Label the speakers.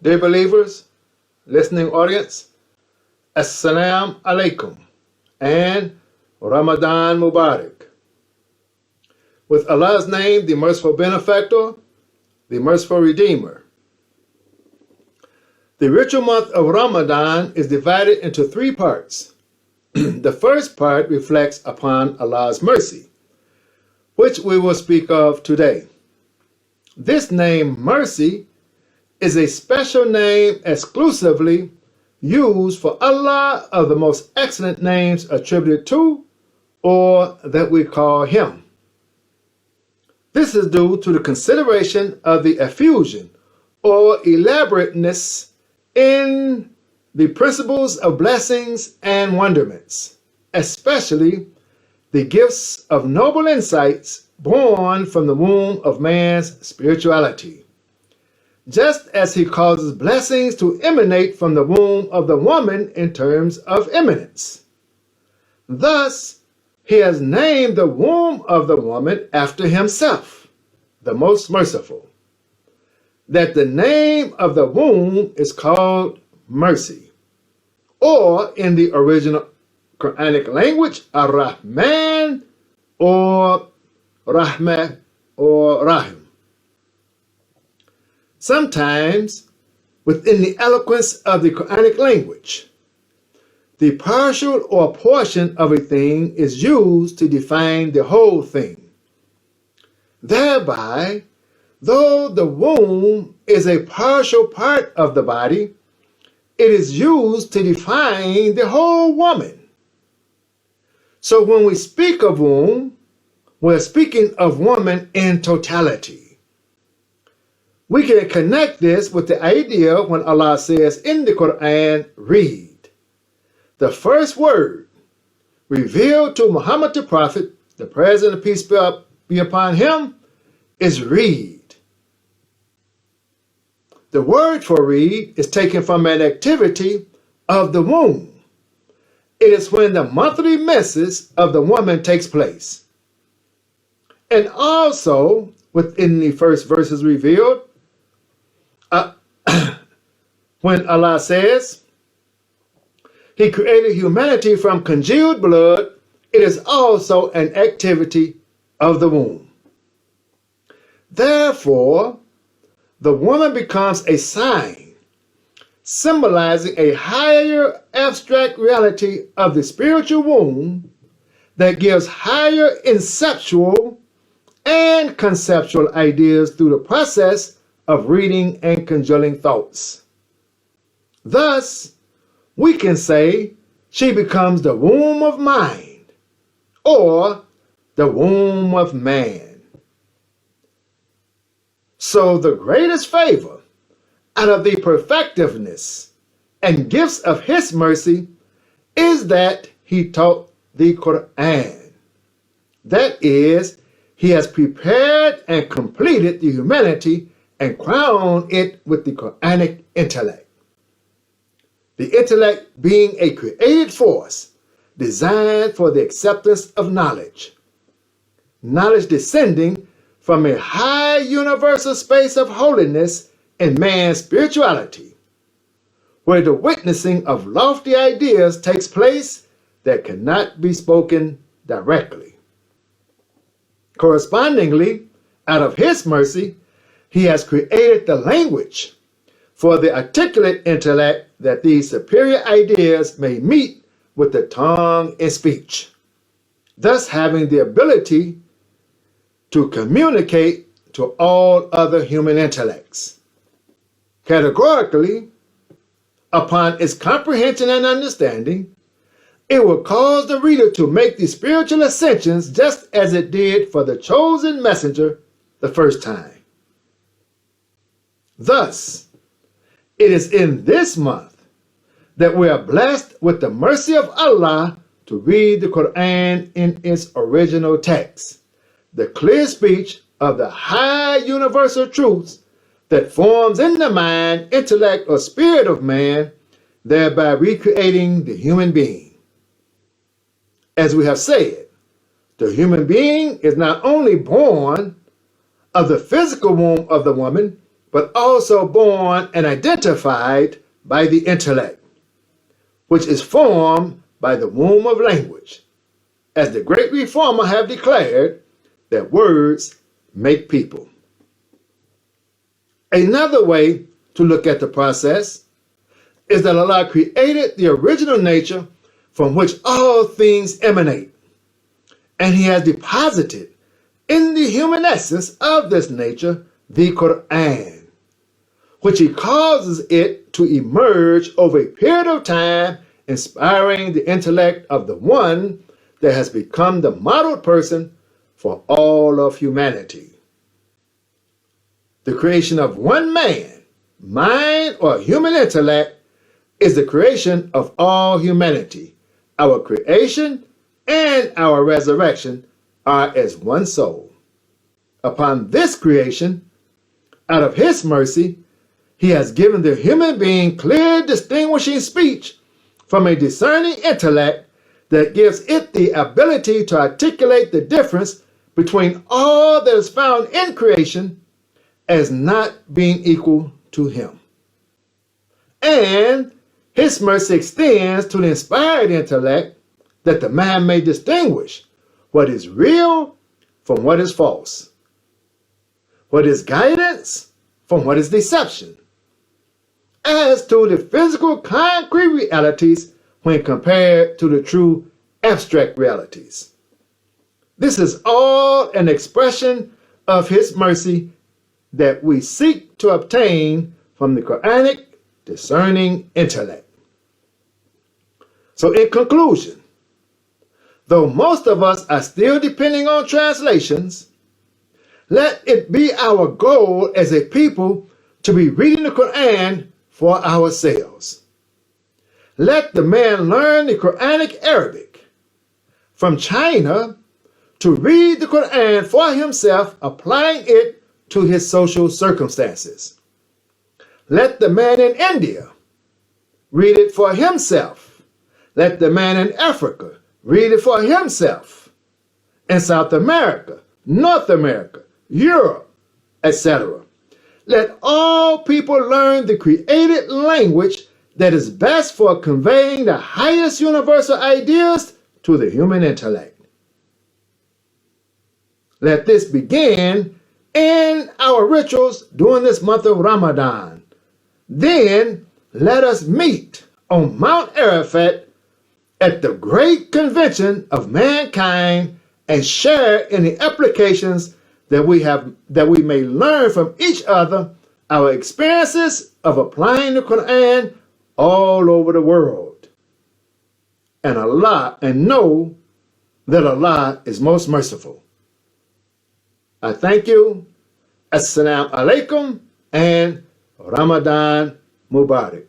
Speaker 1: Dear believers, listening audience, Assalamu alaikum and Ramadan Mubarak. With Allah's name, the merciful benefactor, the merciful redeemer. The ritual month of Ramadan is divided into three parts. The first part reflects upon Allah's mercy, which we will speak of today. This name, mercy, is a special name exclusively used for Allah of the most excellent names attributed to or that we call Him. This is due to the consideration of the effusion or elaborateness in the principles of blessings and wonderments, especially the gifts of noble insights born from the womb of man's spirituality. Just as He causes blessings to emanate from the womb of the woman in terms of eminence. Thus, He has named the womb of the woman after Himself, the most merciful. That the name of the womb is called mercy, or in the original Quranic language, Ar-Rahman or Rahmah or Rahim. Sometimes, within the eloquence of the Quranic language, the partial or portion of a thing is used to define the whole thing. Thereby, though the womb is a partial part of the body, it is used to define the whole woman. So when we speak of womb, we're speaking of woman in totality. We can connect this with the idea when Allah says in the Qur'an, read. The first word revealed to Muhammad the Prophet, the President of peace be upon him, is read. The word for read is taken from an activity of the womb. It is when the monthly menses of the woman takes place. And also, within the first verses revealed, when Allah says He created humanity from congealed blood, it is also an activity of the womb. Therefore, the woman becomes a sign symbolizing a higher abstract reality of the spiritual womb that gives higher inceptual and conceptual ideas through the process of reading and conjuring thoughts. Thus, we can say she becomes the womb of mind or the womb of man. So the greatest favor out of the perfectiveness and gifts of His mercy is that He taught the Qur'an. That is, He has prepared and completed the humanity and crowned it with the Quranic intellect. The intellect being a created force designed for the acceptance of knowledge. Knowledge descending from a high universal space of holiness in man's spirituality, where the witnessing of lofty ideas takes place that cannot be spoken directly. Correspondingly, out of His mercy, He has created the language for the articulate intellect that these superior ideas may meet with the tongue and speech, thus having the ability to communicate to all other human intellects. Categorically, upon its comprehension and understanding, it will cause the reader to make the spiritual ascensions just as it did for the chosen messenger the first time. Thus, it is in this month that we are blessed with the mercy of Allah to read the Qur'an in its original text, the clear speech of the high universal truths that forms in the mind, intellect, or spirit of man, thereby recreating the human being. As we have said, the human being is not only born of the physical womb of the woman, but also born and identified by the intellect, which is formed by the womb of language, as the great reformer have declared that words make people. Another way to look at the process is that Allah created the original nature from which all things emanate, and He has deposited in the human essence of this nature the Qur'an, which He causes it to emerge over a period of time, inspiring the intellect of the one that has become the model person for all of humanity. The creation of one man, mind, or human intellect is the creation of all humanity. Our creation and our resurrection are as one soul. Upon this creation, out of His mercy, He has given the human being clear distinguishing speech from a discerning intellect that gives it the ability to articulate the difference between all that is found in creation as not being equal to Him. And His mercy extends to the inspired intellect that the man may distinguish what is real from what is false, what is guidance from what is deception, as to the physical concrete realities when compared to the true abstract realities. This is all an expression of His mercy that we seek to obtain from the Quranic discerning intellect. So in conclusion, though most of us are still depending on translations, let it be our goal as a people to be reading the Qur'an for ourselves. Let the man learn the Quranic Arabic from China to read the Qur'an for himself, applying it to his social circumstances. Let the man in India read it for himself. Let the man in Africa read it for himself. In South America, North America, Europe, etc. Let all people learn the created language that is best for conveying the highest universal ideas to the human intellect. Let this begin in our rituals during this month of Ramadan. Then let us meet on Mount Arafat at the great convention of mankind and share in the applications that we may learn from each other, our experiences of applying the Quran all over the world. And know that Allah is most merciful. I thank you. Assalamu alaikum and Ramadan Mubarak.